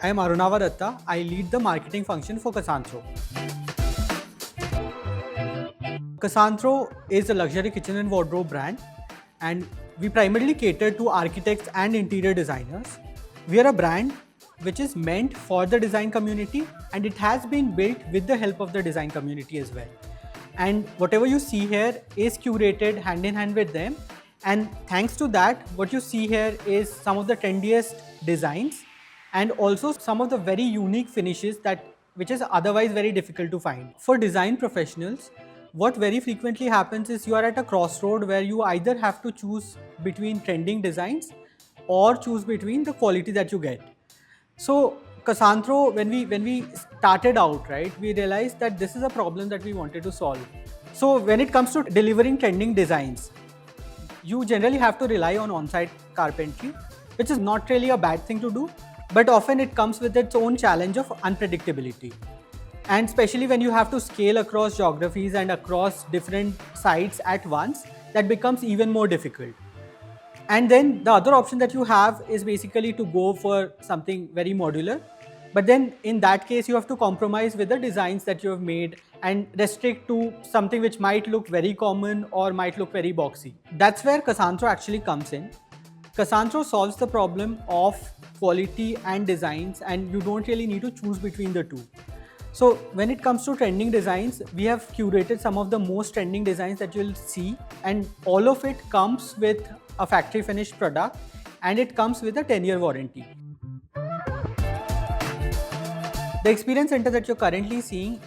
I am Arunava Dutta. I lead the marketing function for Casantro. Casantro is a luxury kitchen and wardrobe brand, and we primarily cater to architects and interior designers. We are a brand which is meant for the design community, and it has been built with the help of the design community as well. And whatever you see here is curated hand in hand with them. And thanks to that, what you see here is some of the trendiest designs and also some of the very unique finishes which is otherwise very difficult to find. For design professionals, what very frequently happens is you are at a crossroad where you either have to choose between trending designs or choose between the quality that you get. So Casantro, when we started out, right, we realized that this is a problem that we wanted to solve. So when it comes to delivering trending designs, you generally have to rely on on-site carpentry, which is not really a bad thing to do, but often it comes with its own challenge of unpredictability. And especially when you have to scale across geographies and across different sites at once, that becomes even more difficult. And then the other option that you have is basically to go for something very modular. But then in that case, you have to compromise with the designs that you have made and restrict to something which might look very common or might look very boxy. That's where Casantro actually comes in. Casantro solves the problem of quality and designs, and you don't really need to choose between the two. So when it comes to trending designs, we have curated some of the most trending designs that you'll see, and all of it comes with a factory finished product, and it comes with a 10-year warranty. The experience center that you're currently seeing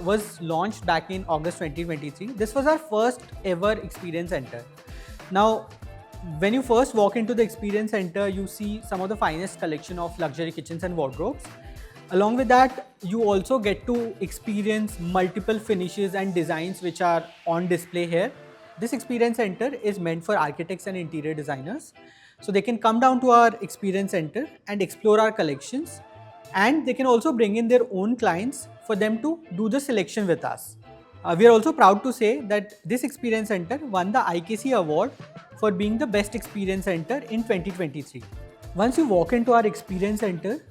was launched back in August 2023. This was our first ever experience center. Now, when you first walk into the experience center, you see some of the finest collection of luxury kitchens and wardrobes. Along with that, you also get to experience multiple finishes and designs which are on display here. This experience center is meant for architects and interior designers. So they can come down to our experience center and explore our collections. And they can also bring in their own clients for them to do the selection with us. We are also proud to say that this experience center won the IKC award for being the best experience center in 2023. Once you walk into our experience center,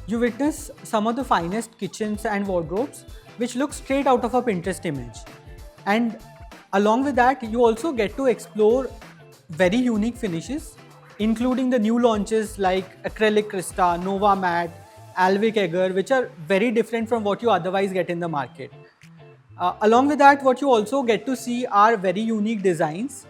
you witness some of the finest kitchens and wardrobes which look straight out of a Pinterest image. And along with that, you also get to explore very unique finishes, including the new launches like Acrylic Crista, Nova Matte, Alvic Agar, which are very different from what you otherwise get in the market. Along with that, what you also get to see are very unique designs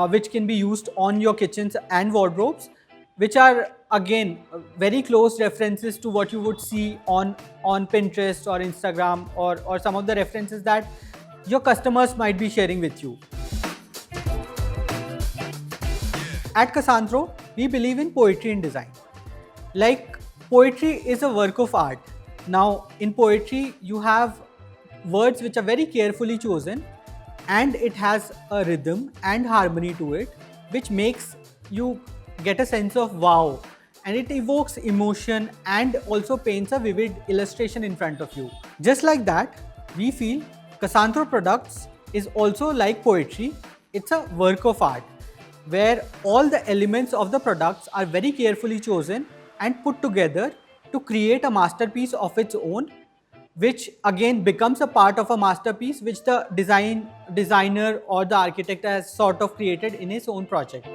which can be used on your kitchens and wardrobes, which are again very close references to what you would see on Pinterest or Instagram or some of the references that your customers might be sharing with you. At Casantro, we believe in poetry in design. Like, poetry is a work of art. Now, in poetry, you have words which are very carefully chosen, and it has a rhythm and harmony to it, which makes you get a sense of wow, and it evokes emotion and also paints a vivid illustration in front of you. Just like that, we feel Casantro products is also like poetry. It's a work of art where all the elements of the products are very carefully chosen and put together to create a masterpiece of its own, which again becomes a part of a masterpiece which the designer or the architect has sort of created in his own project.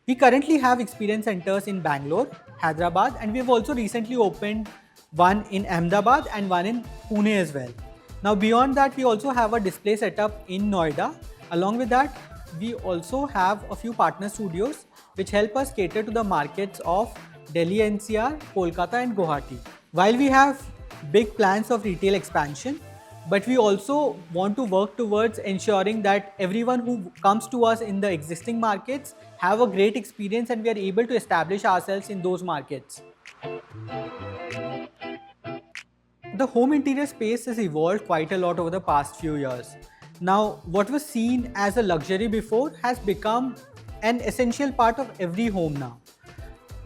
We currently have experience centers in Bangalore, Hyderabad, and we have also recently opened one in Ahmedabad and one in Pune as well. Now beyond that, we also have a display setup in Noida. Along with that, we also have a few partner studios which help us cater to the markets of Delhi NCR, Kolkata and Guwahati. While we have big plans of retail expansion, but we also want to work towards ensuring that everyone who comes to us in the existing markets have a great experience and we are able to establish ourselves in those markets. The home interior space has evolved quite a lot over the past few years. Now, what was seen as a luxury before has become an essential part of every home now.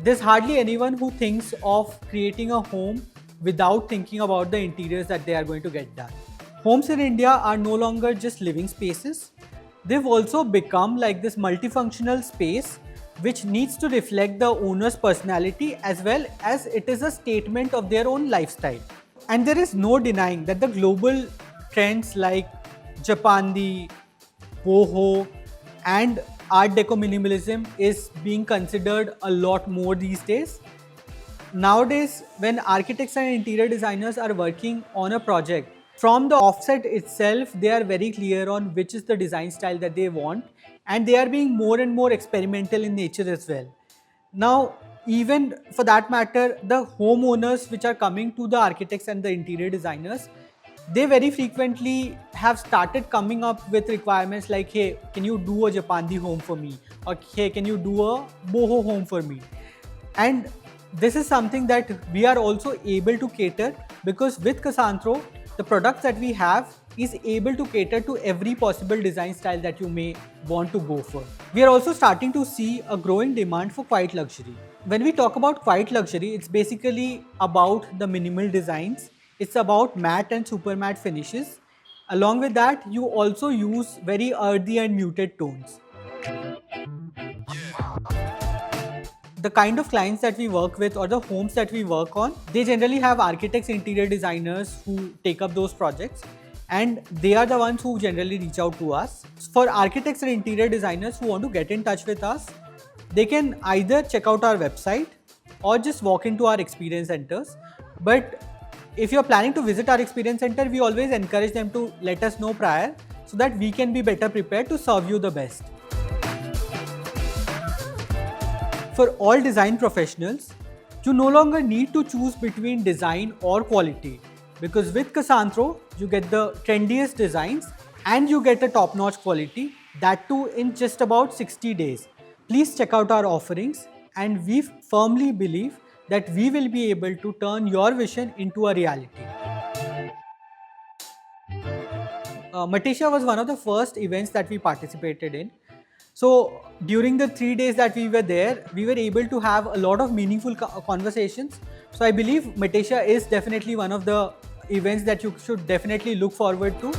There's hardly anyone who thinks of creating a home without thinking about the interiors that they are going to get done. Homes in India are no longer just living spaces. They've also become like this multifunctional space which needs to reflect the owner's personality as well as it is a statement of their own lifestyle. And there is no denying that the global trends like Japandi, boho, and Art Deco minimalism is being considered a lot more these days. Nowadays, when architects and interior designers are working on a project, from the offset itself, they are very clear on which is the design style that they want, and they are being more and more experimental in nature as well. Now, even for that matter, the homeowners which are coming to the architects and the interior designers, they very frequently have started coming up with requirements like, hey, can you do a Japandi home for me? Or hey, can you do a boho home for me? And this is something that we are also able to cater, because with Casantro, the products that we have is able to cater to every possible design style that you may want to go for. We are also starting to see a growing demand for quiet luxury. When we talk about quiet luxury, it's basically about the minimal designs. It's about matte and super matte finishes. Along with that, you also use very earthy and muted tones. The kind of clients that we work with or the homes that we work on, they generally have architects, interior designers who take up those projects, and they are the ones who generally reach out to us. For architects and interior designers who want to get in touch with us, they can either check out our website or just walk into our experience centers. But if you're planning to visit our experience center, we always encourage them to let us know prior so that we can be better prepared to serve you the best. For all design professionals, you no longer need to choose between design or quality, because with Casantro, you get the trendiest designs and you get a top-notch quality, that too in just about 60 days. Please check out our offerings, and we firmly believe that we will be able to turn your vision into a reality. Matisha was one of the first events that we participated in. So during the 3 days that we were there, we were able to have a lot of meaningful conversations. So I believe Matisha is definitely one of the events that you should definitely look forward to.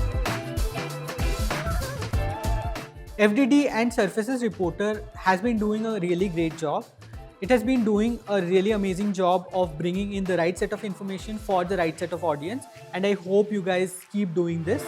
FDT and Surfaces Reporter has been doing a really great job. It has been doing a really amazing job of bringing in the right set of information for the right set of audience, and I hope you guys keep doing this.